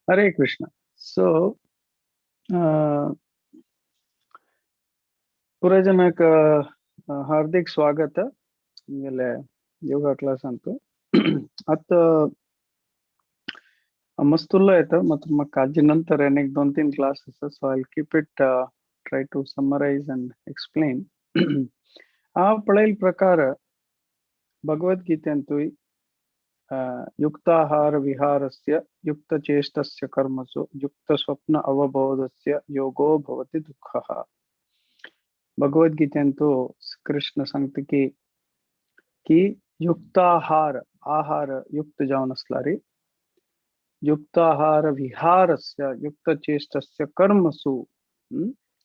Hare Krishna. So, ಪೂರ ಜನಕ್ಕೆ ಹಾರ್ದಿಕ್ ಸ್ವಾಗತ ನಿಮ್ಗೆಲ್ಲ ಯೋಗ ಕ್ಲಾಸ್ ಅಂತೂ ಅತ್ತ ಮಸ್ತುಲ್ಲ ಆಯ್ತು ಮತ್ತು ಕಾಜಿ ನಂತರ एक 2-3 classes, so I'll keep it try to summarize and explain. ಆ ಪಳೆಯ ಪ್ರಕಾರ ಭಗವದ್ಗೀತೆ ಅಂತೂ युक्ताहार विहारस्य युक्तचेष्टस्य कर्मसु युक्तस्वप्न अवबोधस्य योगो भवति दुःखः. भगवद्गीते ಅಂತೂ कृष्ण सांगते की युक्ताहार आहार युक्त जाऊन असला रे युक्ताहार विहारस्य युक्तचेष्टस्य कर्मसु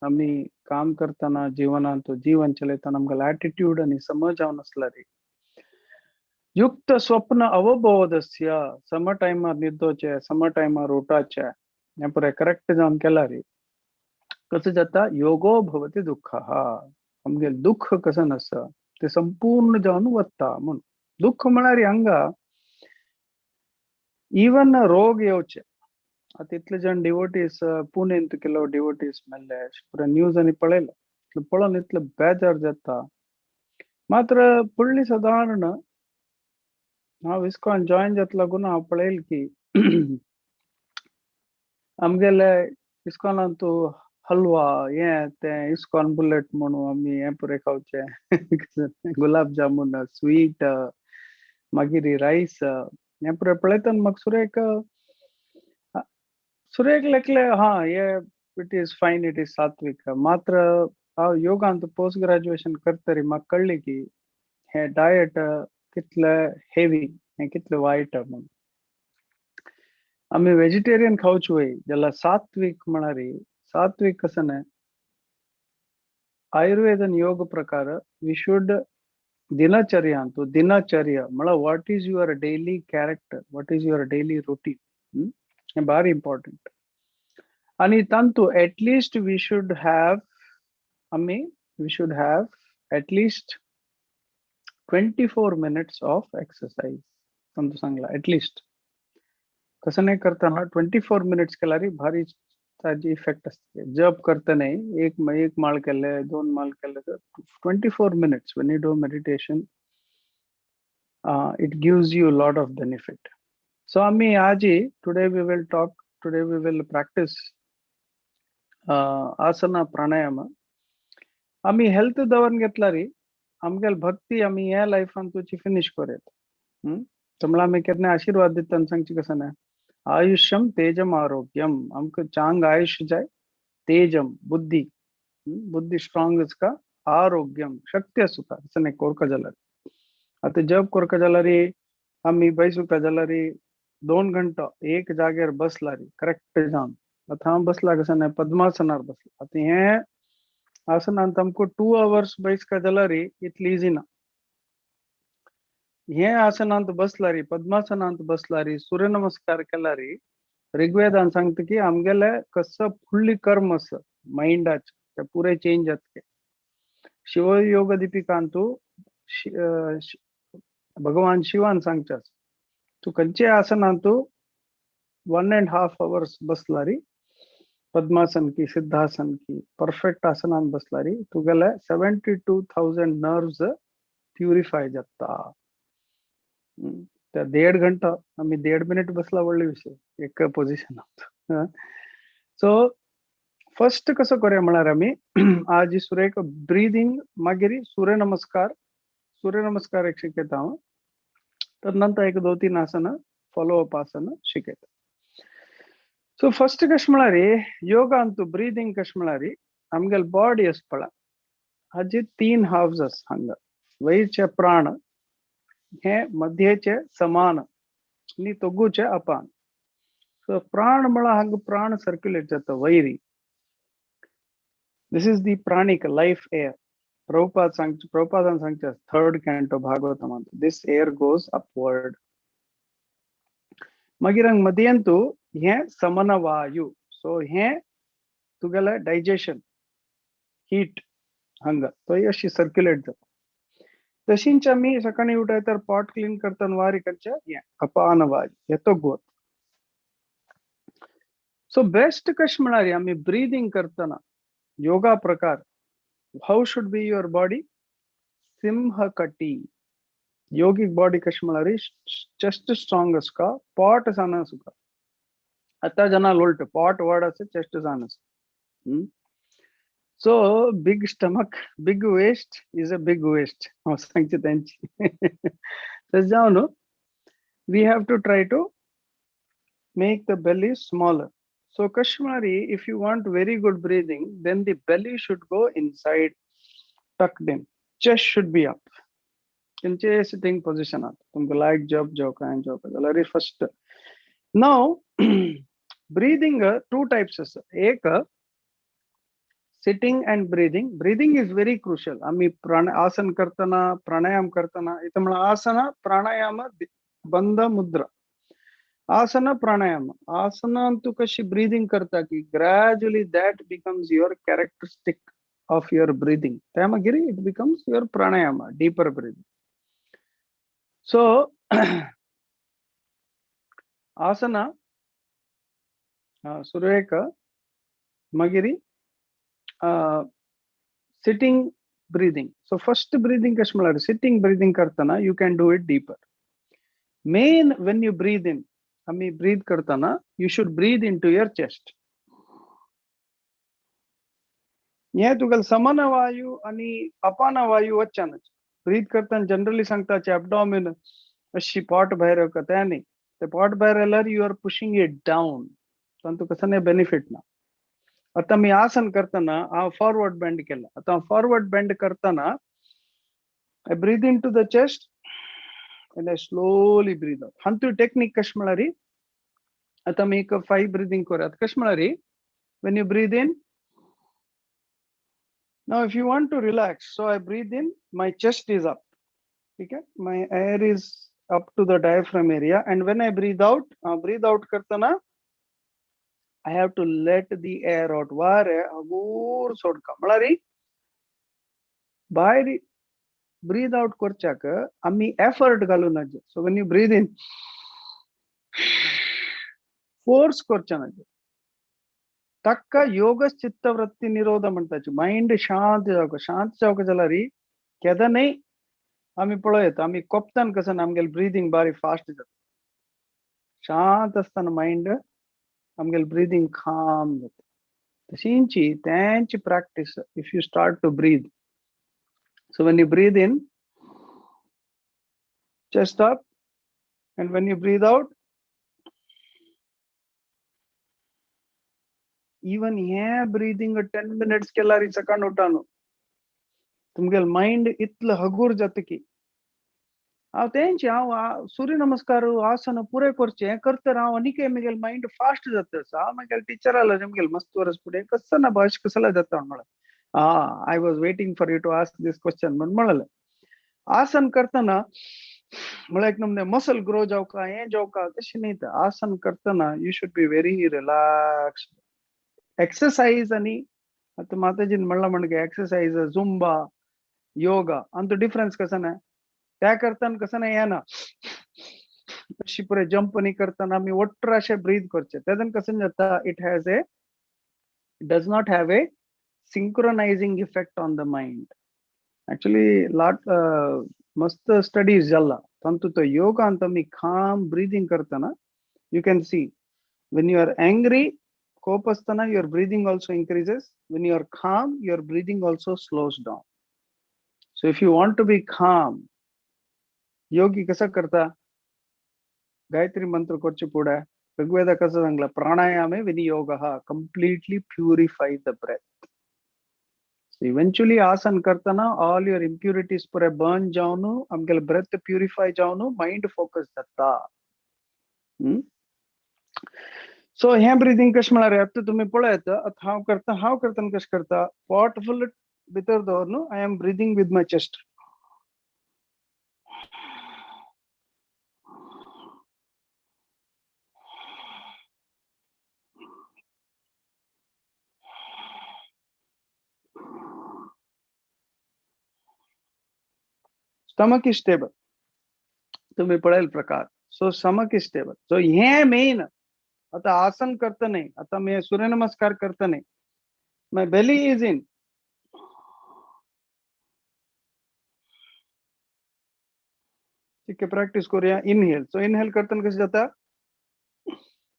आम्ही काम करताना जीवनात जीवन चलताना नमगल ॲटिट्यूड आणि समज जाऊन असला रे युक्त स्वप्न अवबोधस्य सम टाइमार निद्दोचे सम टाइमार उठाचे या पुरे करेक्ट जाऊन केला रे कसं जाता योगो भवति दुःखः. आमगे दुःख कसं नसतं ते संपूर्ण जाऊन वत्ता म्हणून दुःख म्हणारी हंगा इवन रोग येवचे आता इतले जण डिवोटीस पुणे इंत ಕೆಲವು डिवोटीस ಮೇಲೆ ಪುರ ನ್ಯೂಸ್ అని ಪಳೆಲ್ಲ ಪಳನ್ ಇತ್ಲೆ ಬೇಜಾರ್ ಜತ್ತ ಮಾತ್ರ ಪುಳ್ಳಿ ಸಾಧಾರಣ ನಾವು ಇಸ್ಕಾನ್ ಜಾಯಿನ್ ಜತ್ಲಾಗುನ ಆ ಪಳೆಲ್ की आमगेले इस्कॉन ಅಂತೂ हलवा ये ते इस्कॉन बुलेट म्हणू आम्ही हे पुरे खावचे गुलाब जामुन स्वीट मागिरी राईस हे पुरे पळयतना म्हाका सुरेख लेखले हा ये it is fine it is सात्विक मात्र हांव योगांत पोस्ट ग्रॅज्युएशन करतरी म्हाका कळ्ळें की हे डायट कितले हेवी हे कितले वायट म्हणून आम्ही वेजिटेरियन खावचे वय जाल्यार सात्विक म्हणारी सात्विक कसं नाही आयुर्वेद आणि योग प्रकार वी शुड दिनचर्या तो दिनचर्या मला what is your daily character what is your daily routine हे भारी इम्पॉर्टंट आणि तांतू at least we should have at least 24 minutes of exercise तांतू सांगला ॲटलिस्ट कसं नाही करताना 24 minutes केला रे भारी त्याची इफेक्ट असते जप करता नाही एक माळ केले 2 माळ केले तर 24 minutes when you do meditation it gives you a lot of benefit. So आम्ही आज today we will practice आसना प्राणायाम आम्ही हेल्थ दवन घेतला रे आमगेल भक्ती आम्ही या लाईफान तुझी फिनिश करूयात तुम्हाला आम्ही कितने आशीर्वाद दिता सांगची कसं नाही आयुष्यम तेजम आरोग्यम हमको चांग आयुष्य जाए तेजम बुद्धि बुद्धि स्ट्रांग का आरोग्यम शक्ति सुख असं कोरका जलारी आता जब कोरका जलारी आम्ही बैसुका जलारी 2 घंटा एक जागेवर बसला रे करेक्ट जाऊन आता बसला कसं नाही पद्मासनावर बसला आता हे आसनांत हमको 2 hours बैसका जलारी इतली इजी ना हे आसनांत बसला री पद्मासनांत बसला री सूर्य नमस्कार केला री ऋग्वेदान सांगते की आमगेले कसं फुल्ली कर्म असं माइंडाचे पुरे चेंज जातके शिवयोग दीपिकांतू भगवान शिवान सांगचास तू कंचे आसनांतू 1.5 hours बसला री पद्मासन की सिद्धासन की परफेक्ट आसनांत बसला री तुगेले 72,000 नर्व्स प्युरिफाय जाता त्या 1.5 घंटा आम्ही 1.5 मिनिट बसला वडले विषय एक पोझिशन सो फर्स्ट कसं करूया म्हणार आम्ही आज सुरेख ब्रीदिंग मागेरी सूर्यनमस्कार एक शिकता तर नंतर 1-2-3 आसन फॉलोअप आसन शिकत सो फर्स्ट कश म्हणारी योगा अंतू ब्रीदिंग कश म्हणारी आमगेल बॉडी असपळा हाजी 3 हाफ्स अस हंग वैरचे प्राण हे मध्येचे समान आणि तोगूचे अपान सो प्राण मला हंग प्राण सर्क्युलेट जातं वैरी this is the pranic life air प्रभुपादान सांगतात 3rd canto Bhagavatam this air goes upward मागीर हंग मध्यंतू हे समन वायू सो हे तुगेले डायजेशन हीट हंग तो अशी सर्क्युलेट जाता तशींच आम्ही सकाळी उठाय तर पॉट क्लीन करताना वारी करच्या अपान वायू येतो गोत सो बेस्ट कश म्हणाली आम्ही ब्रीदिंग करताना योगा प्रकार how should be your body सिंहकटी योगिक बॉडी कश म्हणाली चेस्ट स्ट्रॉंग का पॉट जाणं सुका आता जनाल उलट पॉट वाढायचं चेस्ट जाणं so big stomach big waist is a big waist हांव सांगचे त्यांची तर जावन we have to try to make the belly smaller. So Kashmiri, if you want very good breathing, then the belly should go inside, tucked in. Chest should be up. Kinche sitting position at. Tumko like job joka and joka. Already first. Now, breathing two types. Ek sitting and breathing. Breathing is very crucial. Ami asan kartana, pranayam kartana. Itamala asana, pranayama, bandha mudra. Asana pranayama. Asana antu kashi breathing karta ki gradually that becomes your characteristic of your breathing. Tamagiri, it becomes your pranayama, deeper breathing. So asana Sureka Magiri sitting breathing. So first breathing kashmalar sitting breathing kartana you can do it deeper. Main when you breathe in आम्ही breathe करताना you should breathe into your chest हे तुगेल समान वायू आणि अपान वायू वच्चानच ब्रीथ करताना जनरली सांगता एब्डोमिन अशी पॉट भायर त्या नाही ते पॉट भायर आल्यार you are pushing it down तातूंत कसं नाही बेनिफिट ना आता मी आसन करताना हांव फॉरवर्ड बेंड केला आता फॉरवर्ड बेंड करताना I breathe into the chest and I slowly breathe out. Hantu technique kashmalari. आता मी एक 5 breathing करूयात कशमळारी when you breathe in now if you want to relax so I breathe in my chest is up okay my air is up to the diaphragm area and when I breathe out करताना I have to let the air out वारे अगोर सोडका म्हळारी बाहेर breathe out करच्याक आम्ही effort घालून so when you breathe in force करच्याना तक्का योग चित्तवृत्ति निरोध म्हणटाची माइंड शांत जावक जाला री केदा नाही आम्ही पळयत आम्ही कोपतान कसं आमगेल ब्रीदिंग बारी फास्ट जाता शांत असताना माइंड आमगेल ब्रीदिंग खाम जाता तशींची त्यांची practice if you start to breathe so when you breathe in chest up and when you breathe out even here breathing 10 minutes Kelari सकाळ उठानो तुमगेल माइंड इतलं हगूर जात की हांव तेंची हांव सूर्य नमस्कार आसन पुरे करचे हें करता हांव आनीक म्हगेल माइंड फास्ट जाता हांव म्हगेल टिचराला म्हगेल मस्त वर्स फुडें कसं ना भाश कसला जाता म्हळ्यार I was waiting for you to ask this question म्हण म्हळालें आसन करतना म्हळ्यार एक नमने मसल ग्रो जावका हें जावका तशें न्ही आसन करतना you should be very relax exercise आणि आता माताजीन म्हणला म्हणजे एक्सरसाइज झुंबा योगा अंत डिफरन्स कसं ना त्या करताना कसं नाही ना अशी पुरे जंप नाही करताना आम्ही वट्र असे ब्रीथ करचे त्यातून कसं जाता it has a does not have a synchronising effect on the mind actually lot मस्त स्टडीज जाला तंतु तो योगा अंत मी खाम ब्रीदिंग करताना you can see when you are angry कोप असताना your breathing also increases when you are calm your breathing also slows down so if you want to be calm योगी कसं करता गायत्री मंत्र करचे पुढे ऋग्वेदा कसं सांगला प्राणायामे विनियोगः completely purify the breath so eventually आसन करताना all your impurities पुरे burn जावनु आमगेल breath purify जावनु mind focus जाता सो हे ब्रीदिंग कशें म्हळ्यार आता तुम्ही पळयत हांव करताना कशें करता पॉट फुल भितर दवर न्हू I am breathing with my chest stomach is stable तुम्ही पळयल प्रकार so stomach is stable so हे मेन आता आसन करता नाही, आता मैं सूर्य नमस्कार करता नाही, my belly is in. ठीक है, प्रॅक्टिस करूया. इनहेल. सो इनहेल करताना कसं जातं,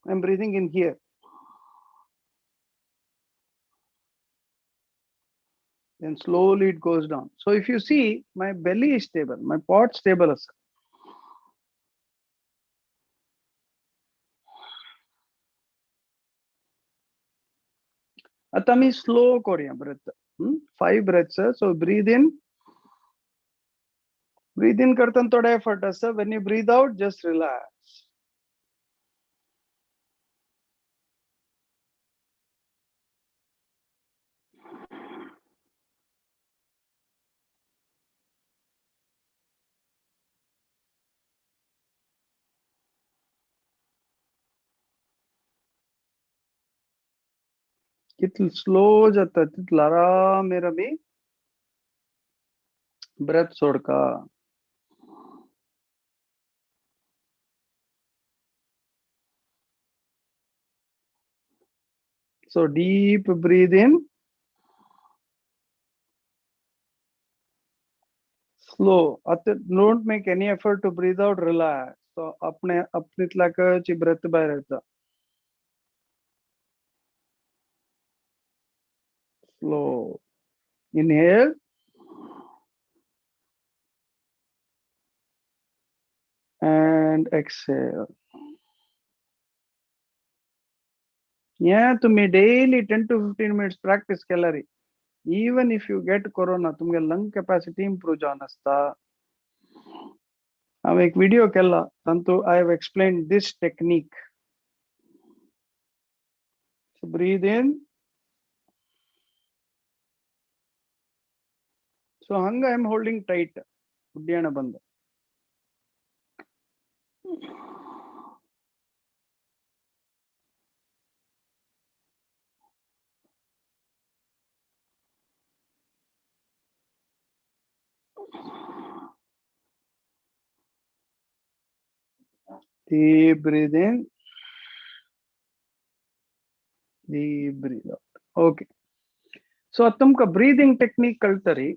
I am breathing in here, then slowly it goes down. So if you see, my belly is stable, my pot stable असं. आता मी स्लो करूया breath. 5 breaths. So breathe in. Breathe in करताना थोडा effort असं. When you breathe out, just relax. किती slow जातं तिथला आराम मेरा भी breath सोडका. So deep breathe in, slow. At don't make any effort to breathe out, relax. So अपने अपनीतला कळची ब्रेथ बाहेर येतं. Slow. Inhale. And exhale. Yeah, तुम्ही daily 10 to 15 minutes practice केला रे. Even if you get corona, तुमगे lung capacity improve जावन असता. हांवें एक video केला, तांतू I have explained this technique. So breathe in. So hanga I am holding tight. ಉಡ್ಯಾಣ ಬಂದ. Deep breathe in. Deep breathe out. Okay. So तुमका breathing technique कळतरी.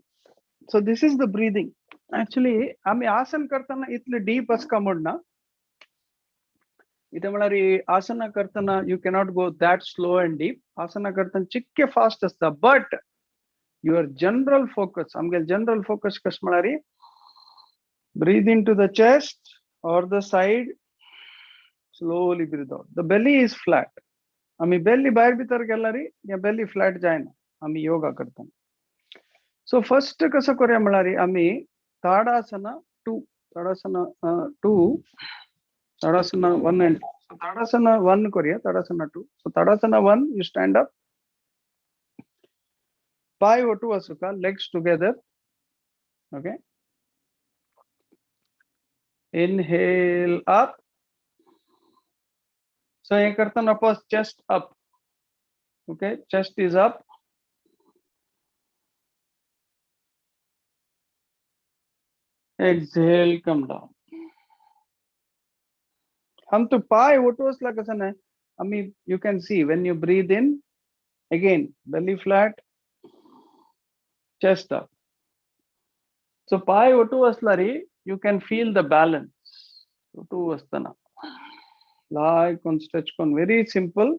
So this is the breathing. Actually आम्ही आसन करताना इतले deep असं का Moderna. इथे म्हणारी आसना करताना you cannot go that slow and deep. आसना करताना चिक्के fast असता. But your general focus, आमगे general focus cos म्हणारी, breathe into the chest or the side, slowly breathe out. The belly is flat. आम्ही belly बाहेर भीतर गेला रे, या belly flat जायना. आम्ही योगा करताना. So first कसं करूया म्हणारी, आम्ही ताडासना 2, ताडासना 2, ताडासना 1 and 2. So Tadasana 1 करूया, Tadasana 2. So Tadasana 1, you stand up. Payotuvasuka, legs together. Okay. Inhale up. So ये करताना first chest up. Okay, chest is up. Exhale, come down. हम तो पाय ओटोसला कसं नाही. आम्ही you can see when you breathe in, again belly flat, chest up. So पाय ओटू असला रे, you can feel the balance. ओटू असताना lie on stretch con, very simple.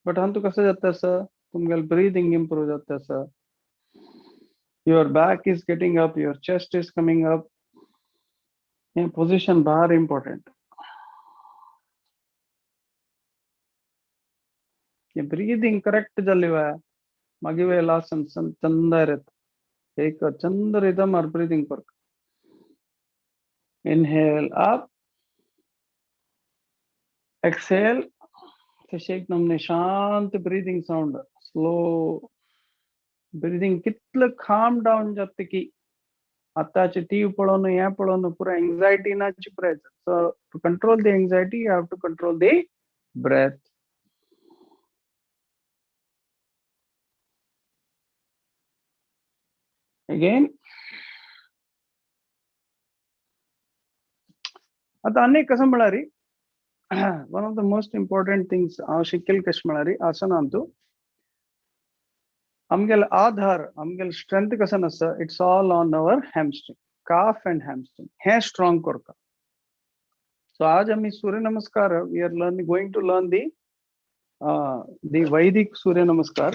But हम तो कसं जातं असं, तुमगेल breathing improve जातं असं. Your back is getting up, your chest is coming up. ये position बाहर important. ये breathing correct झाली हुआ है. मागे वेळेला आसन चंद आहेत. एक चंद rhythm और breathing पर. Inhale up. Exhale. एक नमने शांत breathing sound. Slow breathing कितलं calm down जाते की आताचे टीव्ही पळवणं, या पळवणं, पुरा anxiety ना चिपरायचं. So to control the anxiety, you have to control the breath. Again. आता अनेक कसं म्हणारी, one of the most important things शिकेल कश्मळारी आसन अंतु आमगेल आधार आमगेल स्ट्रेंथ कसं नसतं it's all on our hamstring calf and hamstring हे स्ट्रॉंग करता सो आज आम्ही Surya Namaskar we are learning going to learn the vedic Surya Namaskar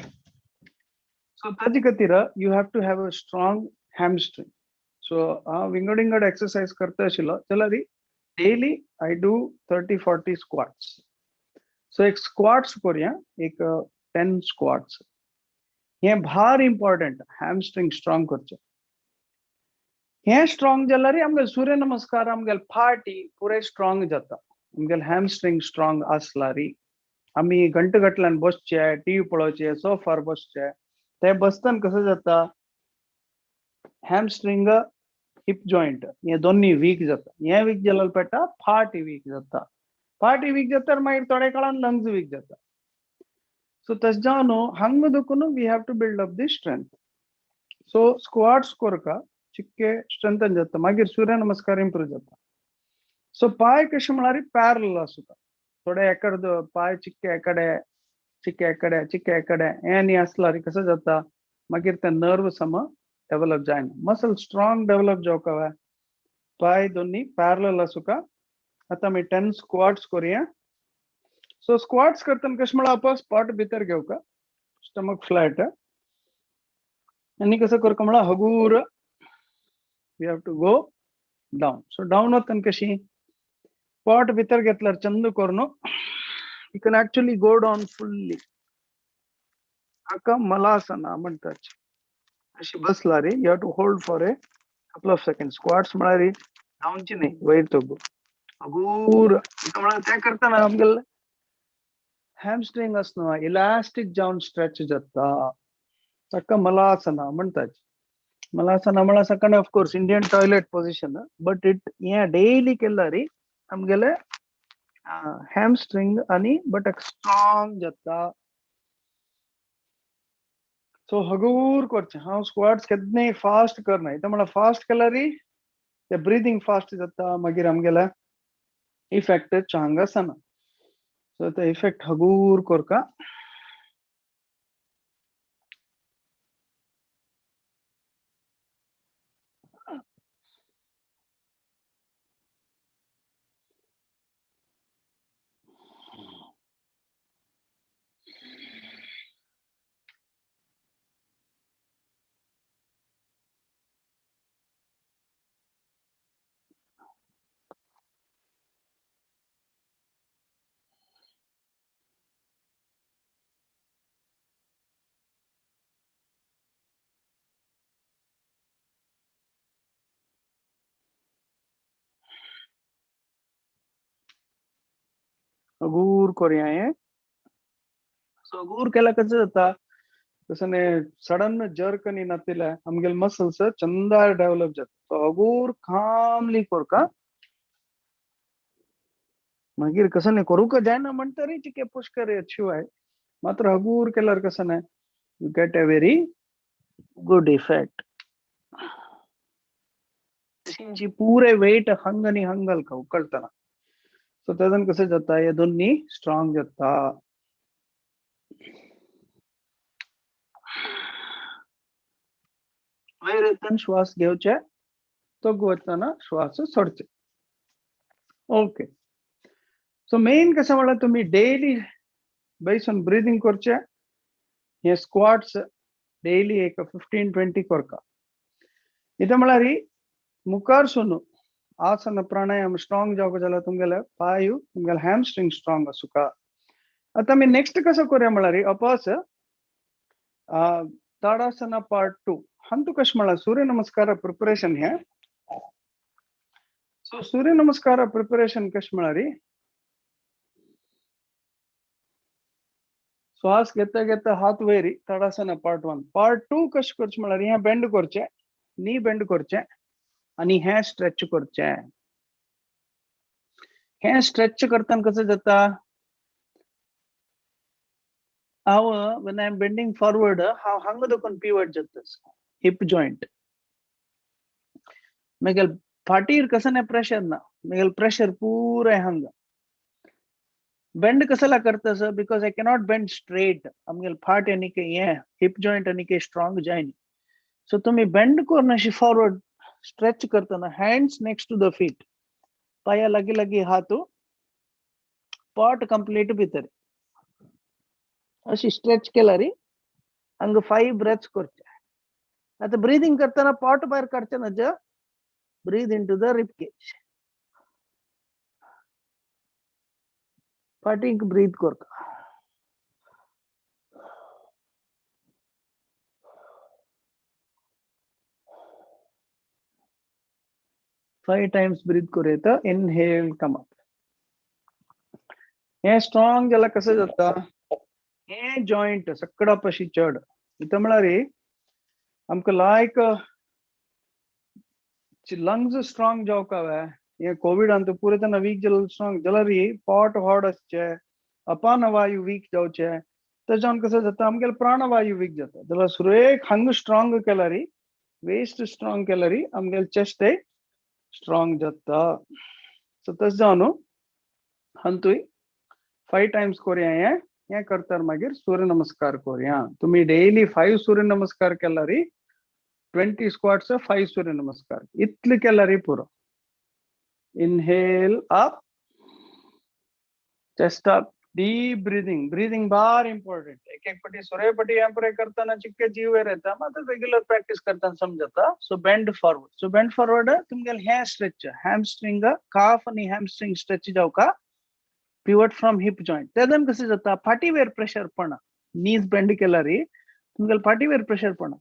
so ताजी खातीर you have to have a strong hamstring so विंगड एक्सरसाइज करता आशिल्लो जाल्यार daily I do 30-40 squats so एक स्क्वाट्स करूया एक 10 स्क्वाट्स हे भार इम्पॉर्टंट हॅमस्ट्रिंग स्ट्रॉंग करचे हे स्ट्रॉंग जाल्यार आमगे सूर्य नमस्कार आमगेल फाटी पुरे स्ट्रॉंग जाता आमगेल हॅमस्ट्रिंग स्ट्रॉंग आसलारी आमी घंटगटल्यान बसचे टीव्ही पळोवचे सोफार बसचे ते बसताना कसं जाता हॅमस्ट्रिंग हिप जॉइंट हे दोन्ही वीक जाता हे वीक जाल्यार पेटा फाटी वीक जाता फाटी वीक जाता मागीर थोड्या काळान लंग्स वीक जाता सो तशें जावन हंग दुखून we have to build up the strength so squats करका चिक्के स्ट्रेंथन जाता मागीर सूर्य नमस्कार इंप्रूव जाता सो पाय कशे म्हळ्यार पॅरल आसता थोडे एकडे पाय चिक्के एकडे हे न्ही आसल्यार कसं जाता मागीर ते नर्व सम डेव्हलप जायना मसल स्ट्रॉंग डेव्हलप जावका जाय पाय दोन्ही पॅरल आसुका आता आमी 10 स्क्वाट्स करूया सो स्क्वाट्स करतना कशें म्हळ्यार आपण स्पॉट भितर घेवका स्टमक फ्लॅट आनी कसं करका म्हळ्यार हगूर we have to go down so down वतना कशी स्पॉट भितर घेतल्यार चंद करून you can actually go down fully हाका मलासना म्हणटात अशी बसला रे you have to hold for a couple of second squats म्हळ्यार डाऊनची न्ही वयर तगू हगूर म्हळ्यार ते करतना आमगेल हॅमस्ट्रिंग असना इलास्टिक जावन स्ट्रेच जाता ताका मलासना म्हणटात मलासना म्हळ्यार second of course Indian toilet position but it hey daily केल्यार आमगेले हॅमस्ट्रिंग आनी बटक स्ट्रॉंग जाता सो हगूर करचें हांव स्क्वाट्स केन्नाय फास्ट करना इता म्हळ्यार फास्ट केल्यार ते ब्रिदींग फास्ट जाता मागीर आमगेले इफेक्ट चांग आसना सो ते इफेक्ट हगूर करका हगूर करूया हे सो हगूर केल्यार कसं जाता तसं सडन जर्क नी नातिल्या आमगेल मसल्स चंदार डेव्हलप जाता सो हगूर कामली करका मागीर कसं नाही करूंक जायना म्हणटरी चिके पुष्कर शिवाय मात्र हगूर केल्यार कसं नाही you get a very good effect पूरे वेट हंग आणि हंगल का उकळतना सो त्यातून कसं जाता हे दोन्ही स्ट्रॉंग जाता वयर येताना श्वास घेवचे तोग वतना श्वास सोडचे ओके सो मेन कसं म्हळ्यार तुम्ही डेली बैसून ब्रिदिंग करचे हे स्क्वाट्स डेली एक 15-20 करका इथे म्हळ्यार मुखार सुन आसन प्राणायाम स्ट्रॉंग जावक जाल्यार तुमगेले पाय तुमगेले हॅमस्ट्रिंग स्ट्रॉंग आसुका आता आमी नेक्स्ट कसं करूया म्हळ्यार अपास ताडासना पार्ट 2 हंतु कशें म्हळ्यार सूर्य नमस्कार प्रिपरेशन हे सो सूर्य नमस्कार प्रिपरेशन कशें म्हळ्यार श्वास घेता घेता हात वैरी ताडासना पार्ट 1 पार्ट 2 कशें करचें म्हळ्यार हे बेंड करचे नी बेंड करचे आणि हे स्ट्रेच करचे हे स्ट्रेच करताना कसं जाता हांव when I'm bending forward हांव हांगा दुखून पिवट जाता हिप जॉइंट मागीर फाटीर कसं नाही प्रेशर ना मागीर प्रेशर पुरे हांगा बेंड कसला करता sir because I cannot bend straight आमगेल फाट आनी के ये हिप जॉइंट आनी के स्ट्रॉंग जायनी सो तुम्ही बेंड करून अशी फॉरवर्ड स्ट्रेच करतना hands next to the feet पाया लगी लगी हाथ पॉट कंप्लीट भितर अशी स्ट्रेच केला री हंग 5 ब्रेथ्स करचे आता ब्रीदिंग करताना पॉट भायर काढचे ना ज breathe into the rib cage फाटीक ब्रीद करता 5 times breathe करूया इनहेल कम अप हे स्ट्रॉंग जाला कसं जाता हे जॉइंट सकड़ा पशी चढ इथं म्हणा रे आमकां लायक लंग्स स्ट्रॉंग जावक ये कोविड अंत पूरे तना वीक जल स्ट्रॉंग जला री पॉट हॉड असचे अपान वायू वीक जावचे त्याच्यान कसं जाता आमगेल प्राणवायू वीक जाता जला सुरेख हंग स्ट्रॉंग केला री वेस्ट स्ट्रॉंग केला री आमगेल चेस्ट स्ट्रॉंग जाता सो तस जावन हंतुय 5 times करूया हे करतार मागीर सूर्य नमस्कार करूया तुम्ही डेली 5 सूर्य नमस्कार केला री 20 squats 5 सूर्य नमस्कार इतले केला री पुरो inhale up chest up deep breathing बार इंपॉर्टंट एक एक पटी सूर्यपटी एम्परे करताना चिक्के जीव रहता मतलब रेग्युलर प्रैक्टिस करता समझता सो बेंड फॉरवर्ड तुमगेल हे स्ट्रेच हैमस्ट्रिंग काफ आणि हैमस्ट्रिंग स्ट्रेच जाव का पिवट फ्रॉम हिप जॉइंट तेदन कसे जाता फाटीवेर प्रेशर पण नीज बेंड केला री तुमगेल फाटीवेर प्रेशर पण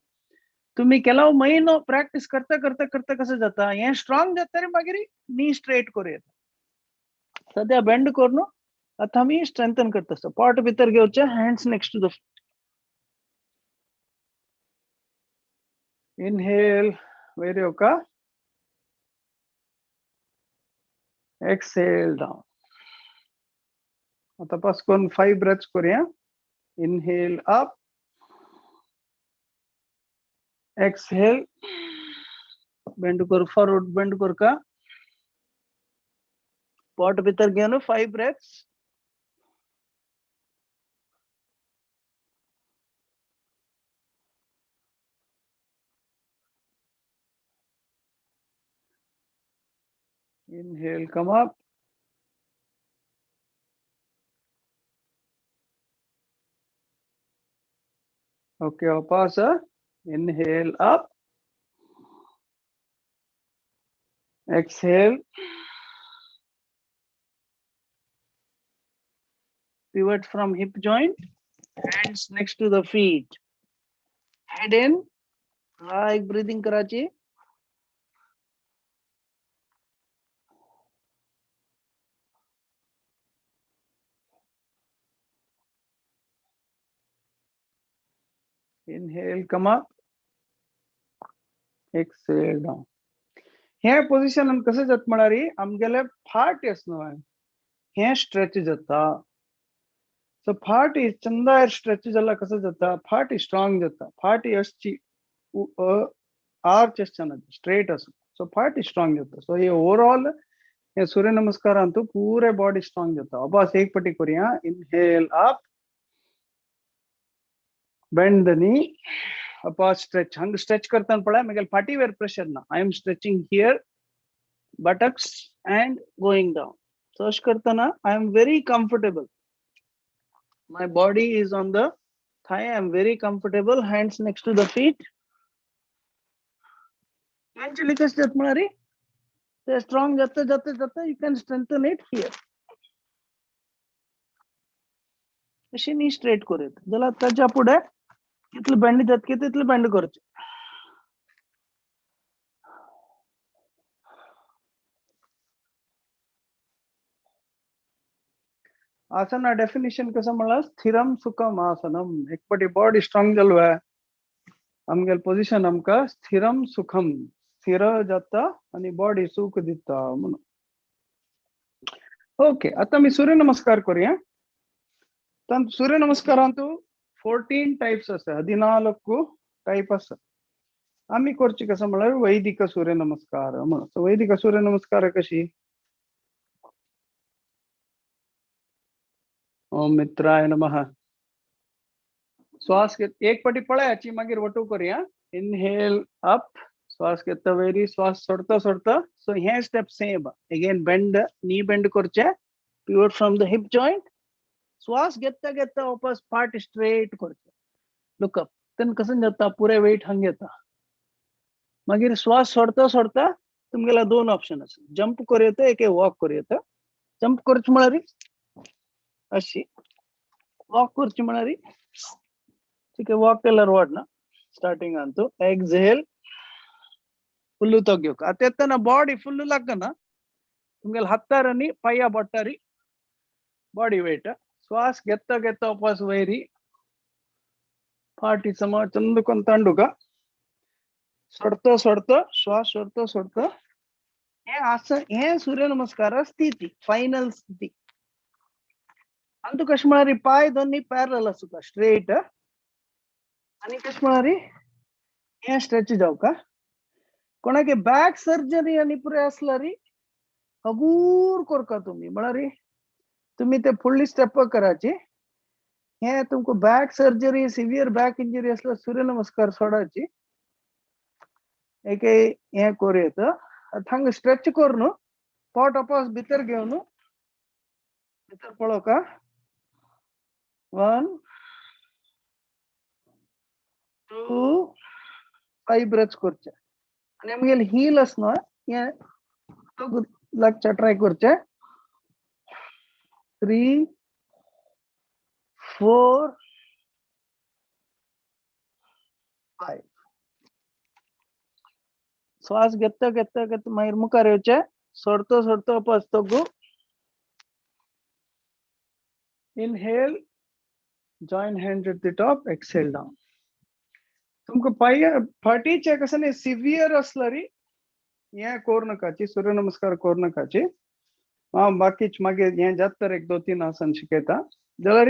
तुम्ही केला महिनो प्रॅक्टिस करता करता करता कसं जाता हे स्ट्रॉंग जाता रे मागीर नी स्ट्रेट करूया सध्या बेंड करून आता आम्ही स्ट्रेंथन करत असतो पॉट भितर घेवचे hands next to the inhale वयर येवका एक्सेल डाउन आता पास करून 5 ब्रेथ्स करूया इनहेल अप एक्सहेल बेंड कर फॉरवर्ड बेंड कर का पॉट भितर घेऊन 5 breaths Inhale, come up. Okay, Apasa. Inhale up. Exhale. Pivot from hip joint. Hands next to the feet. Head in. Like breathing Karachi. Inhale, come up. Exhale down. Hey position आम कसं जात म्हणारी आमगेले फाट असनो हे stretch जाता सो फाट चंदा stretch जाला कसं जाता फाट स्ट्रॉंग जाता फाट असची आर्च असताना स्ट्रेट असो सो फाट स्ट्रॉंग जाता सो ये ओवरऑल ये सूर्य नमस्कार अंतु पूरे बॉडी स्ट्रॉंग जाता बस एक पटी करूया inhale up bend the knee अपा स्ट्रेच हंग स्ट्रेच करता पड़ा मेगल फाटी वेर प्रेशर ना I am stretching here buttocks and going down search kartana I am very comfortable my body is on the thigh I am very comfortable hands next to the feet actually kas jat mari they strong jate you can strengthen it here अशी knee straight करूया जला त्याच्या पुढे इतलं bend जात की तितलं bend करचे आसन definition कसं म्हणला स्थिरम सुखम आसनम एक पटी बॉडी स्ट्रॉंग जलवा आमगेल पोझिशन आमका स्थिरम सुखम स्थिर जाता आणि बॉडी सुख दिता म्हणून ओके आता मी सूर्य नमस्कार करूया सूर्य नमस्कारांतू 14 टाइप्स आसा 14 टाइप आसा आम्ही करची कसं म्हणल्यार वैदिक सूर्य नमस्कार म्हणून वैदिक सूर्य नमस्कार कशी ओम मित्राय नमः. श्वास घेत एक पटी पळयाची मागीर वटू करूया. इनहेल अप, श्वास घेता वैरी, श्वास सोडता सोडता. सो हे स्टेप सेम अगेन. बेंड, नी बेंड करचे, pivot from the hip joint. श्वास घेता घेता वापस पार्ट स्ट्रेट करचे. Look up. तेन कसं जाता, पुरे वेट हंग येता. मागीर श्वास सोडता सोडता तुमगेला दोन ऑप्शन आसा. जंप करूं येता, एक वॉक करूं येता. जंप करचे म्हळ्यार अशी, वॉक करचे म्हळ्यार ठीक आहे. वॉक केल्यार वाडना. स्टार्टिंग अंतू एक्झेल ಫುಲ್ಲು ತೆಗಿಯೋಕೆ. ಅತ್ತೆತ್ತನ ಬಾಡಿ ಫುಲ್ಲು ಲಕ್ಕನ तुमगे हत्तारनी पय्या बट्टारी बॉडी वेट. श्वास घेता घेता वापस वैरी, पार्टी सम चंदुकन तंडुका. सोडता सोडता श्वास सोडता सोडता हे आसन, हे सूर्य नमस्कार स्थिती, फायनल स्थिती. अंतु कश म्हळ्यार पाय दोन्ही पॅरलल आसुका, स्ट्रेट. आणि कश म्हळ्यार हे स्ट्रेच जावका. कोणाके बॅक सर्जरी आणि पुरे असल्यारी अबूर करका तुम्ही म्हळ्यार तुम्ही ते फुडली स्टेप कराची. हे तुमको back surgery, severe back injury असल्या सूर्य नमस्कार सोडाची. एक हे करू येतं. हंग स्ट्रेच करून पॉट वापस भितर घेऊन भितर पळो का. 1 2 5 ब्रेथ्स करचे. आणि आमगेल हील असनो हे लागचा ट्राय करचे. 3 4 5. श्वास घेता घेता घेता मागीर मुखार येवचे. सोडता सोडता वापस तगू. Inhale, join hands at the top, exhale down. तुमको पाय फाटीचे कसं नाही सिव्हिअर असल्यारी हे करू नकाची, सूर्य नमस्कार करू नकाची. बाकीच मागे हे जातर 1-2-3 आसन शिकयता जाल्यार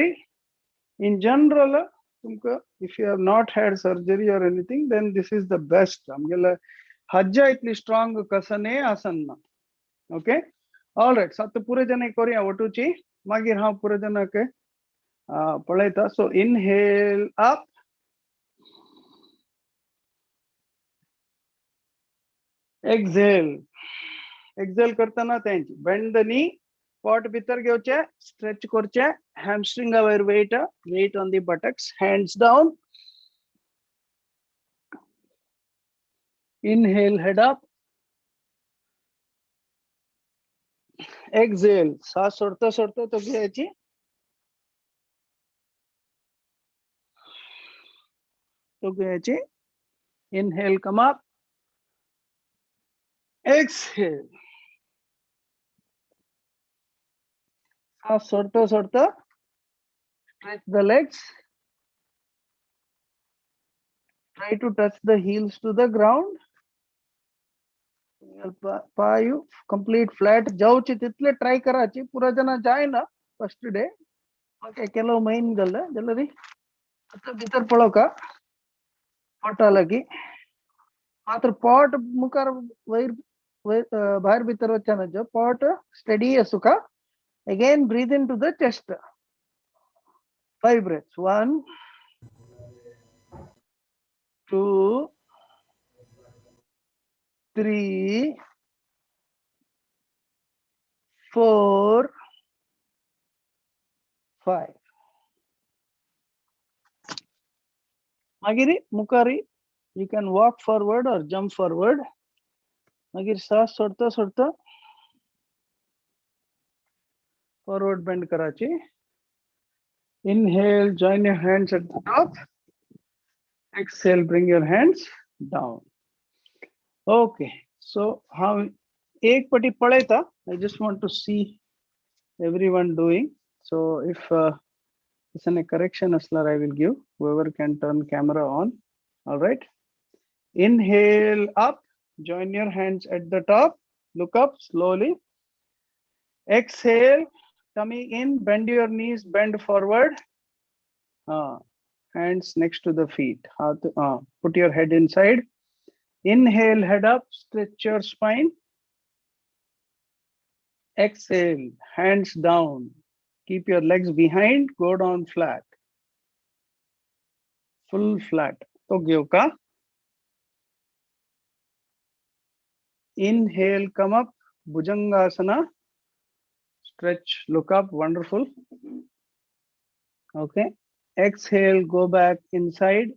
इन जनरल तुमको if you have not had surgery or anything then this is the best. आमगेला हज्जा इतली स्ट्रॉंग कसने आसन ना. Okay all right. सो पुरे जन करूया वटूची. मागीर हांव पुरे जनक पळयता. सो इनहेल अप, एक्झेल. एक्झेल करताना त्यांची बेंड द नी, पॉट भितर घेवचे, स्ट्रेच करचे. हॅमस्ट्रिंगा वयर weight, weight on the buttocks, hands down. Inhale head up, exhale. श्वास सोडता सोडता तो घ्यायची. तो घ्यायची. Inhale come up, exhale. श्वास सोडता सोडता stretch the legs. Try to touch the heels to the ground. पाय कंप्लीट फ्लॅट जाऊची तितले ट्राय कराची. पुरा जना जायना फर्स्ट डे. ओके ಕೆಲವು ಮೈನ್ ಗಲ್ಲ ಜಲ್ಲರಿ आता भीतर पळो का पॉटा लगी मात्र पॉट मुखार वैर बाहेर भीतर वच्चाना जो पॉट स्टडी असू का. Again breathe into the chest. 5 breaths. 1 2 3 4 5. मागिरी मुखारी you can walk forward or jump forward. मागीर श्वास सोडता सोडता forward bend Karachi. Inhale, join your hands at the top. Exhale, bring your hands down. Okay, so how एक पटी पळयता. I just want to see everyone doing. So if a correction aslar I will give. Whoever can turn camera on. All right. Inhale up, join your hands at the top. Look up slowly. Exhale, tummy in, bend your knees, bend forward. Hands next to the feet. Put your head inside. Inhale, head up, stretch your spine. Exhale, hands down. Keep your legs behind, go down flat, full flat. तो Gyoka. Inhale, come up, Bhujangasana. Stretch, look up, wonderful. Okay. Exhale, go back inside.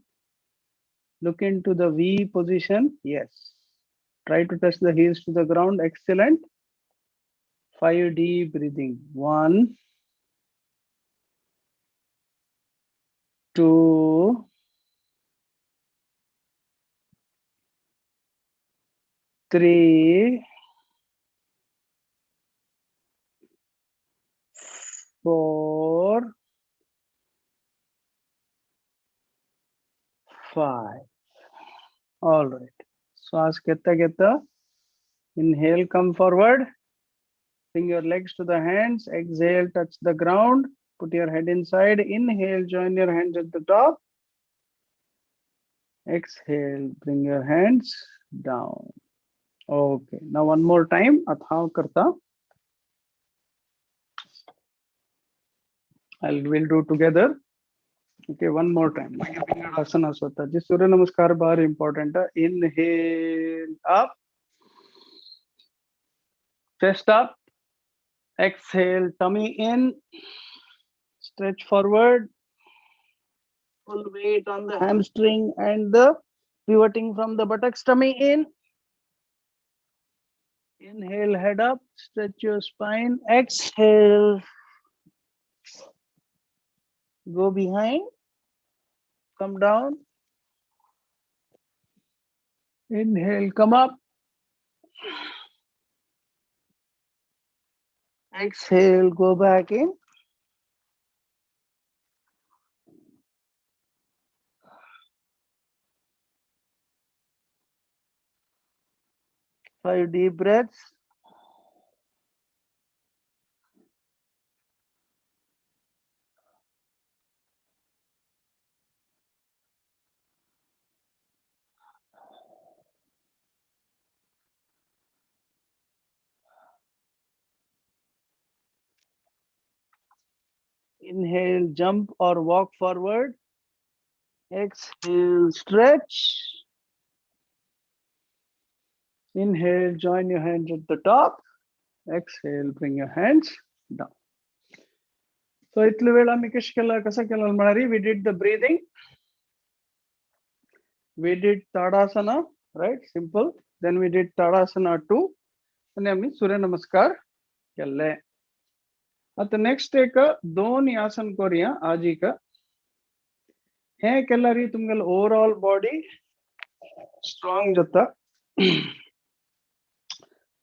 Look into the V position. Yes. Try to touch the heels to the ground. Excellent. 5 deep breathing. 1, 2, 3, 4, 5. All right. Swas geta. Inhale, come forward. Bring your legs to the hands. Exhale, touch the ground. Put your head inside. Inhale, join your hands at the top. Exhale, bring your hands down. Okay. Now one more time. Athav karta. We'll do together. Okay, one more time. Asana Swata. This Surya Namaskar bar important. Inhale up. Chest up. Exhale, tummy in. Stretch forward. Full weight on the hamstring and the pivoting from the buttocks. Tummy in. Inhale, head up. Stretch your spine. Exhale. Go behind. Come down. Inhale, come up. Exhale, go back in. Five deep breaths. Inhale, jump or walk forward. Exhale, stretch. Inhale, join your hands at the top. Exhale, bring your hands down. So itlu vela mi kasa kelal madari. We did the breathing. We did Tadasana, right? Simple. Then we did Tadasana 2. And then Surya Namaskar kelle. At the next take दोन आसन Korea आजी का है Kelari तुमगल overall body strong जत्ता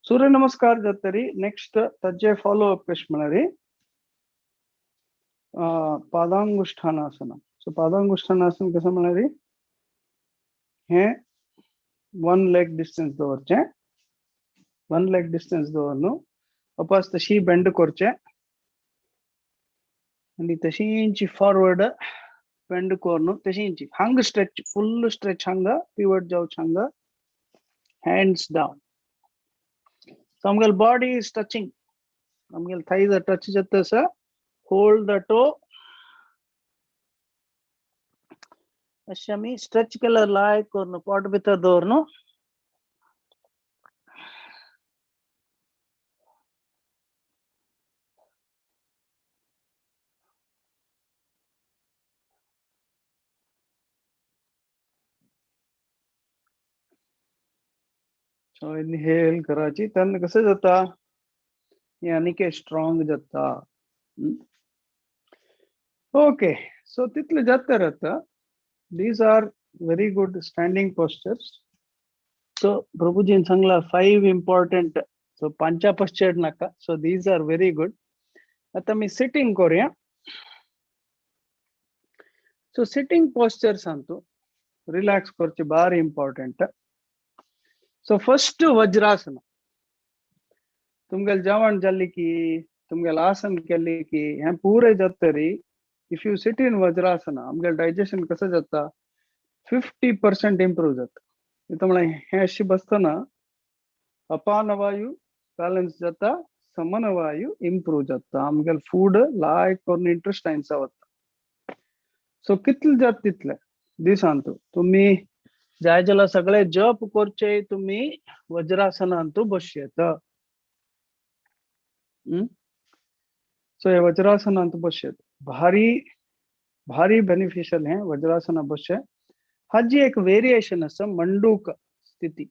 सूर्य नमस्कार जत्तरी next तज्जे follow up कश्मलरी पादांगुष्ठानासन so पादांगुष्ठानासन कैसा मलरी है one leg distance दोवरचे one leg distance दोवरनो वापस तशी bend कोरचे and तशी forward bend corno तशी hang stretch full stretch hanga pivot जाओ hanga hands down so amgal body is touching amgal thighs are touch jatta sa hold the toe ashami stretch color like corno pot bitar dorno so inhale Karachi tan kase jata yani ke strong jata okay so title jatta rata these are very good standing postures so Prabhuji and Sangla 5 important so pancha posture naka so these are very good atami sitting korea so sitting postures antu relax korche very important so first vajrasana तुमगल जावन जल्ली की तुमगल आसन केली की हम पूरे जत्तरी if you sit in vajrasana आमगल digestion कसं जाता 50% improve जाता ये तुम्हाला हे अशी बसताना अपान वायू balance जाता समनवायु इम्प्रूव जाता आमगेल फूड लायक कोण इंटरेस्ट आयसा वता सो कितले जात तितले दिसांतू तुम्ही जाय जाल्यार सगळे जप करचे तुम्ही वज्रासनांतू बसचेत सो हे वज्रासनांत बसचेत भारी भारी बेनिफिशियल है वज्रासन बसचे हाजी एक वेरिएशन आसा मंडूक स्थिती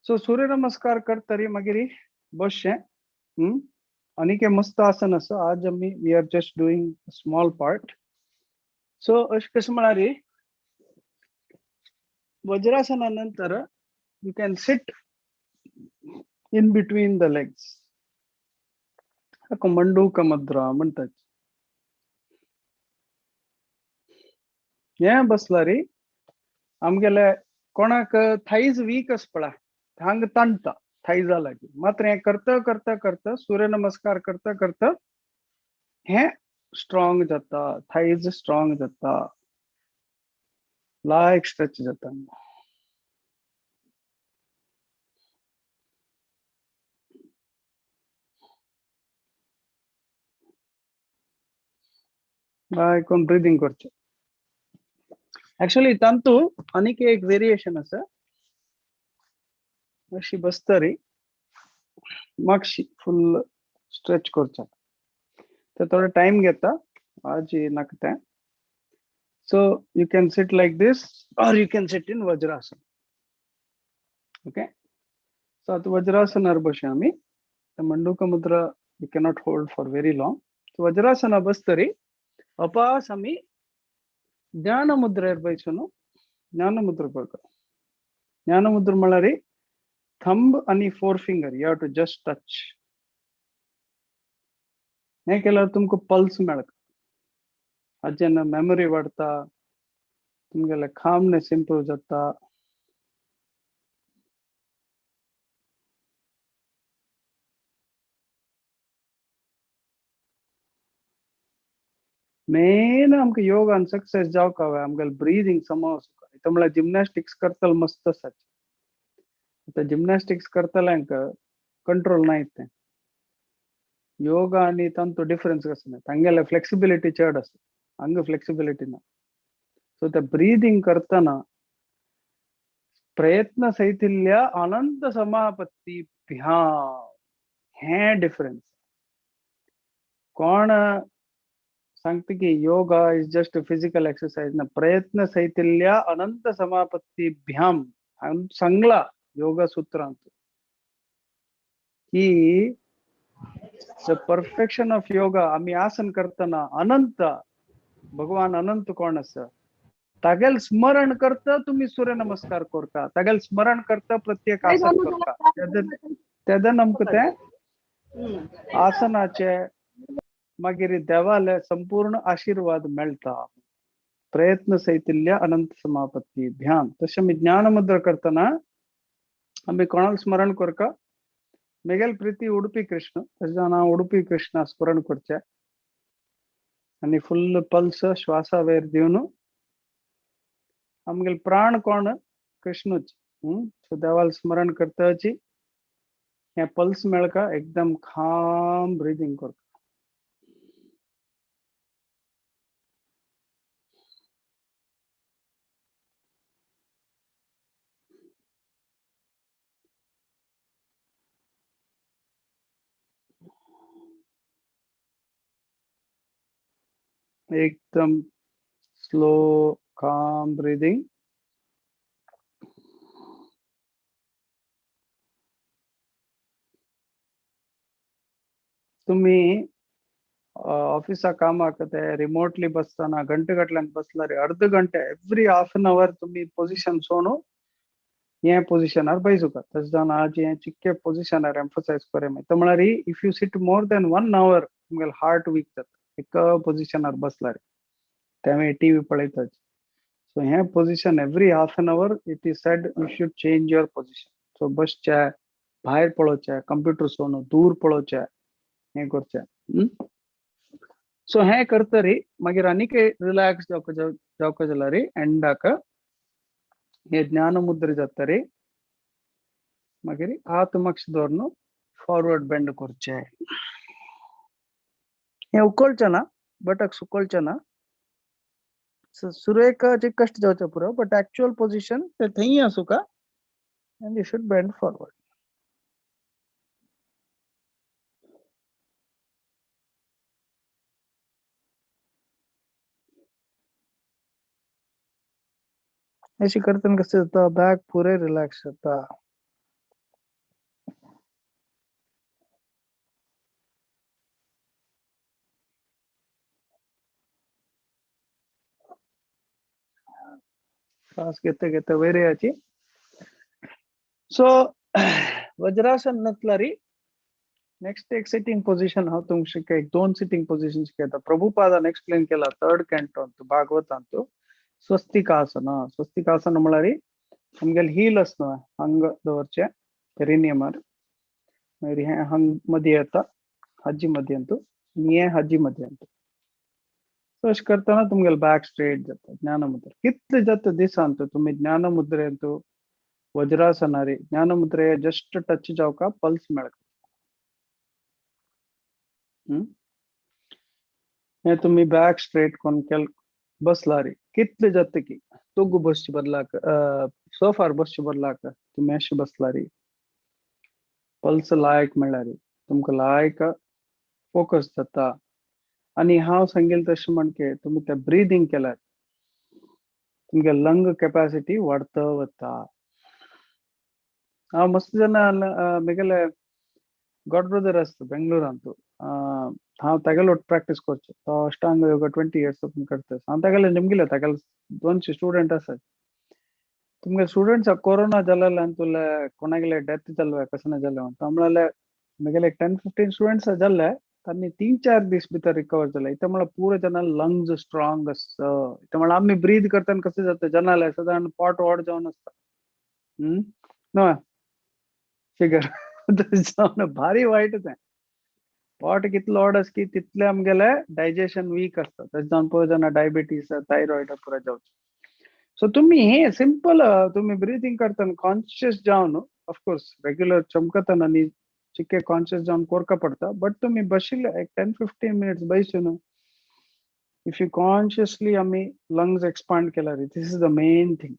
सो सूर्य नमस्कार करतरी मागीर बसचे अनिके मस्त आसन आसा आज आमी we are just doing small part so अशें कशें म्हळ्यार वज्रासना नंतर you can sit in between the legs Manduk Mudra म्हणटात हे बसलारी आमगेले कोणाक थाईज वीक आस पळय हांग ताणता थाईजा लागी मात्र हे करता करता करता सूर्य नमस्कार करता करता हे स्ट्रॉंग जाता थाईज स्ट्रॉंग जाता लायक स्ट्रेच जाता लायक कोण ब्रीदिंग करचे एक्चुअली तांतू आनीक एक वेरिएशन आसा अशी बसतरी मागशी फुल स्ट्रेच करचा तर थोड़ा टाइम घेता आज नाकते so you can sit like this or you can sit in Vajrasan okay so आता वज्रासन बसे आमी Manduk Mudra you cannot hold for very long so Vajrasan बसतरी अपास आमी ज्ञान मुद्रेर बैसून ज्ञान मुद्रा करता ज्ञान मुद्रा म्हळ्यार थंब आणि four finger you have to just touch हे केल्यार तुमकां पल्स मेळटा हाजेन मेमरी वाडता तुमगेले कामनेस इंप्रूव जाता मेन आमकां योगान सक्सेस जावंक जाय आमगेले ब्रीदिंग समज इता म्हळ्यार जिमनास्टिक्स करतले मस्त आसा आता जिमनास्टिक्स करतल्यांक कंट्रोल नायत तें योगा आनी तांतू डिफरन्स कसो ना तांगेले फ्लेक्सिबिलिटी चड आसा हांगा फ्लेक्सिबिलिटी ना सो ते ब्रीदिंग करतना प्रयत्न सयतिल्ल्या अनंत समापत्ती हे डिफरन्स कोण सांगता की yoga is just physical exercise ना प्रयत्न सयतिल्ल्या अनंत समापत्ती सांगला योगा सूत्रांत की द परफेक्शन ऑफ योगा आम्ही आसन करतना अनंत भगवान अनंत कोण आसा तागेल स्मरण करता तुम्ही सूर्य नमस्कार करता तागेल स्मरण करता प्रत्येक आसन करता तेदन आमकां ते आसनाचे मागीर देवाले संपूर्ण आशीर्वाद मेळटा प्रयत्न सयतिल्ल्या अनंत समापत्ती तशें आमी ज्ञान मुद्रा करतना आमी कोणाक स्मरण करता मेगेल प्रीती उडुपी कृष्ण तशें हांव उडुपी कृष्ण स्मरण करचें आनी फुल्ल पल्स श्वासा वयर दिवन आमगेल प्राण कोण कृष्णच सो देवाल स्मरण करताची हे पल्स मेळका एकदम खाम ब्रीदिंग करता एकदम स्लो calm breathing तुम्ही ऑफिसा कामाक ते रिमोटली बसताना गंटगटल्यान बसल्यार अर्ध घंटे एवरी हाफ एन अवर तुम्ही पोजिशन सोडून हे पोजिशनार बैसुका तशें जावन आज हे चिक्के पोजिशनार एम्फसाइज करे तो म्हळ्यार if you sit more then 1 hour तुमगेल हार्ट वीक जाता एक पोजिशनार बसल्यार त्यामुळे टीव्ही पळयतात सो हे position every half an hour it is said you should change your position so बसचे भायर पळोवचे कंप्युटर सोडून दूर पळोवचे हे करचे सो हे करतरी मागीर आनीक रिलॅक्स जावक जाल्यार एंडाक हे ज्ञान मुद्रा जातरी मागीर हात मातशे धरून फॉरवर्ड बेंड करचे हे उकोलचे ना बटक सुकोलचे ना सुरेख जे कष्ट जावचे पुरो बट एक्चुअल पोजिशन ते थई असू का and you should bend forward. ऐसे करते कसे होता बैक पूरे रिलैक्स होता श्वास घेते घेते वैरे याची सो वज्रासन नतलारी नेक्स्ट एक सिटिंग पोझिशन हा तुमची एक दोन सिटिंग पोझिशन शिकता प्रभुपादान एक्सप्लेन केला थर्ड कॅन्टो अंतु भागवत अंतु स्वस्तिकासन स्वस्तिकासन म्हळ्यारी नमगे हील असनो हंग दवरचे पेरिनियमर मेरी हंग मध्ये येता हज्जी मध्ये अंतु निये हज्जी मध्ये अंतु सो अश करताना तुमगे बैक स्ट्रेट जाता ज्ञान मुद्रे कितले जात दिस अंतु तुम्ही ज्ञान मुद्रे अंतु वज्रासनारी ज्ञान मुद्रे जस्ट टच जाव का पल्स मेळक हे तुम्ही बैक स्ट्रेट कोन केल बसलारी कितले जाते की तुगु बसची बदलाक सोफार बसची बदलाक तुम्ही अशी बसलारी पल्स लायक मेळारी तुमका लायक फोकस जाता आणि हांव सांगेल तशें म्हणके तुम्ही ते ब्रीदिंग केल्यार तुमगे लंग कॅपॅसिटी वाडत वता हांव मस्त जन मेगेले गॉड ब्रदर असता बेंगलोरांतू हांव तागेलो प्रॅक्टीस करचे तो अष्टांग योगा 20 years करता हांव तागेले निमगेले तागेले 200 स्टुडंट आसात तुमगे स्टुडंट्स कोरोना जालेले आनी तुले कोणागेले डेथ जाल्ले कसं जालें तो म्हणले मेगेले 10-15 स्टुडंट्स जाल्ले तांणी 3-4 दीस भितर रिकवर जाले इथे मला पूरे जना लंग्स स्ट्रॉंग असता इथे मला आम्ही ब्रीद करताना कसे जातं जनाले साधारण पॉट वॉड जाऊन असता नो फिगर जाऊन भारी वाईटच आहे पॉट कितलो ऑड की तितले आमगेले डायजेशन वीक असता त्याच जाऊन पळय जाणा डायबिटीज थायरॉइड पुरा जावचे सो तुम्ही हे सिंपल तुम्ही ब्रीथिंग करताना कॉन्शियस जावन ऑफकोर्स रेग्युलर चमकताना आणि चिक्के कॉन्शियस जाऊन कोरका पडता बट तुम्ही बशिल्ले एक 10-15 मिनिट्स बसून इफ यू कॉन्शियसली आम्ही लंग्स एक्सपांड केला this is the main thing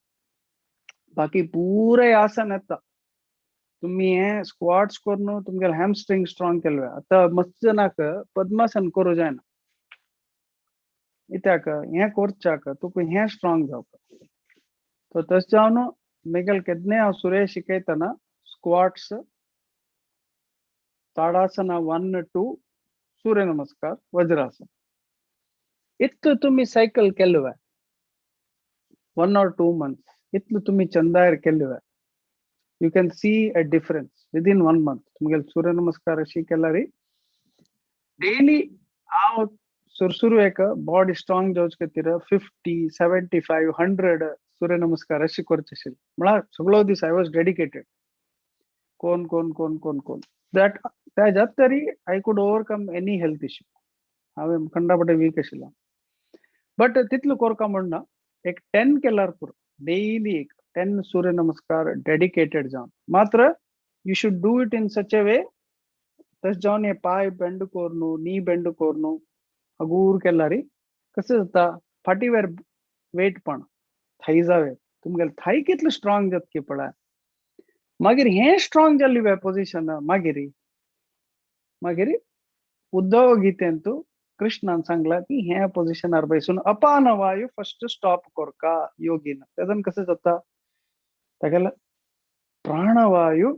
बाकी पूरे आसन येता तुम्ही हे स्क्वॉट्स करून तुमगे हॅमस्ट्रिंग स्ट्रॉंग केले आता मस्त जनाक पद्मासन करू जायना इत्याक हे कोरचाक तुका हे स्ट्रॉंग जावक तो तस जावन मेगल केदने हांव सुरेश शिकयतना स्क्वॉट्स ताड़ासन 1-2 सूर्य नमस्कार वज्रासन इतलं तुम्ही सायकल केल्लो 1 or 2 months इतलं तुम्ही चंदायर केल्लो you can see a difference within 1 month तुमगे सूर्य नमस्कार अशी केल्यारी डेली हांव सुरसुरू एक बॉडी स्ट्रॉंग जावच खातीर 50-75-100 सूर्य नमस्कार अशी करचे आशिल्ले म्हळ्यार सगळो दीस आय वॉज डेडिकेटेड कोण कोण कोण कोण कोण दॅट त्याच्यात तरी I could overcome any health issue हांवें खंडापटे वीक आशिल्लो बट तितलो कोरका म्हणना एक 10 केल्यार पुरो डेली एक 10 सूर्य नमस्कार डेडिकेटेड जावन मात्र you should do it in such a way तस जावन हे पाय बेंड कोरनु नी बेंड कोरनु हगूर केल्यारी कशें जाता फाटीवेर वेट पण थाई जावे तुमगेले थाई कितले स्ट्रॉंग जाता की पळय मागीर हे स्ट्रॉंग जाल्ली पोजिशन मागीर उद्धव गीतेंतू कृष्णान सांगला की हे पोजिशनार बसून अपान वायू फर्स्ट स्टॉप कोरका योगीन त्यातून कसं जाता तागेले प्राणवायू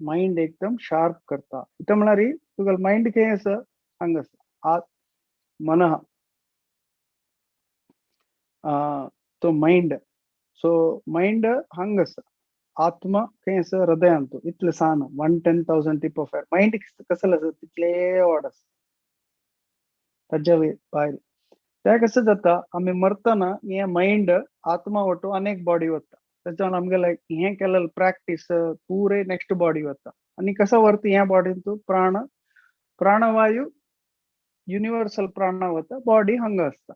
माइंड एकदम शार्प करता इथे म्हळ्यार तुगेले माइंड खंय आसा हांगा आसा मन तो माइंड सो माइंड हांगा आसा आत्मा खंय आसा हृदयांतू इतले सान 110,000 टीप ऑफ एअर माइंड कसं आसा तितले व्हड आसा ताज्या भायर ते कसं जाता आमी मरतना हे माइंड आत्मा वटू अनेक बॉडी वता त्याच्यान आमगेले हे केलेलं प्रॅक्टिस पुरे नेक्स्ट बॉडी वता आणि कसं वरती ह्या बॉडींतू प्राणवायू युनिवर्सल प्राण वता बॉडी हंगा असता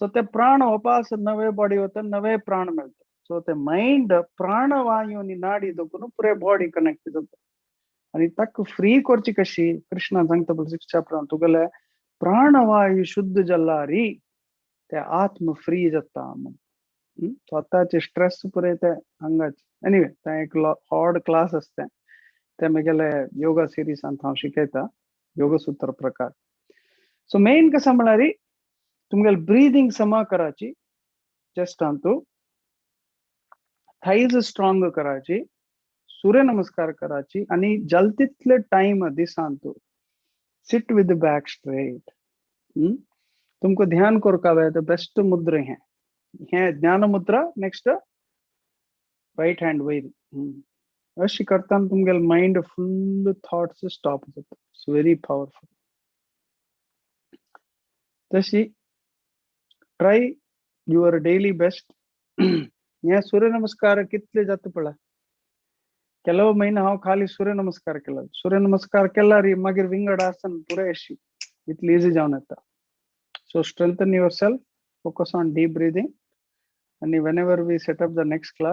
सो ते प्राण वापस नवे बॉडी वता नवे प्राण मेळता सो ते माइंड प्राणवायूनी नाडी दोकून पुरे बॉडी कनेक्ट जाता आणि तक फ्री करची कशी कृष्णा सांगता बोल 6th चॅप्टर तुगेले प्राणवायू शुद्ध जल्लारी ते आत्म फ्री जाता स्वतःचे स्ट्रेस पुरे ते हंगाचे एनिवे ते एक हॉर्ड क्लास असते ते मगेले योगा सिरीज ಅಂತ हांव शिकयता योगा सूत्र प्रकार सो मेन कसा म्हळ्यार तुमगेले ब्रीदिंग समा कराची चेस्ट अंतू थाईज स्ट्रॉंग कराची सूर्य नमस्कार कराची आणि जलतितले टाइम दिसांतू sit with the back straight तुमको ध्यान करकावे द बेस्ट मुद्रे हैं ज्ञान मुद्रा नेक्स्ट राइट हैंड वैर अशी करताना तुमगेले माइंड फुल थॉट्स स्टॉप जाता इट्स व्हेरी पावरफुल तशी ट्राय युअर डेली बेस्ट हे सूर्य नमस्कार कितले जाता पळा ಕೆಲವು ಮಹಿನೆ ಹಾವು ಖಾಲಿ ಸೂರ್ಯ ನಮಸ್ಕಾರ केला री मागीर विंगड आसन पुरे अशी इतली इजी जावन येता सो स्ट्रेंथन युअर सेल्फ focus on deep breathing and whenever we set up the next class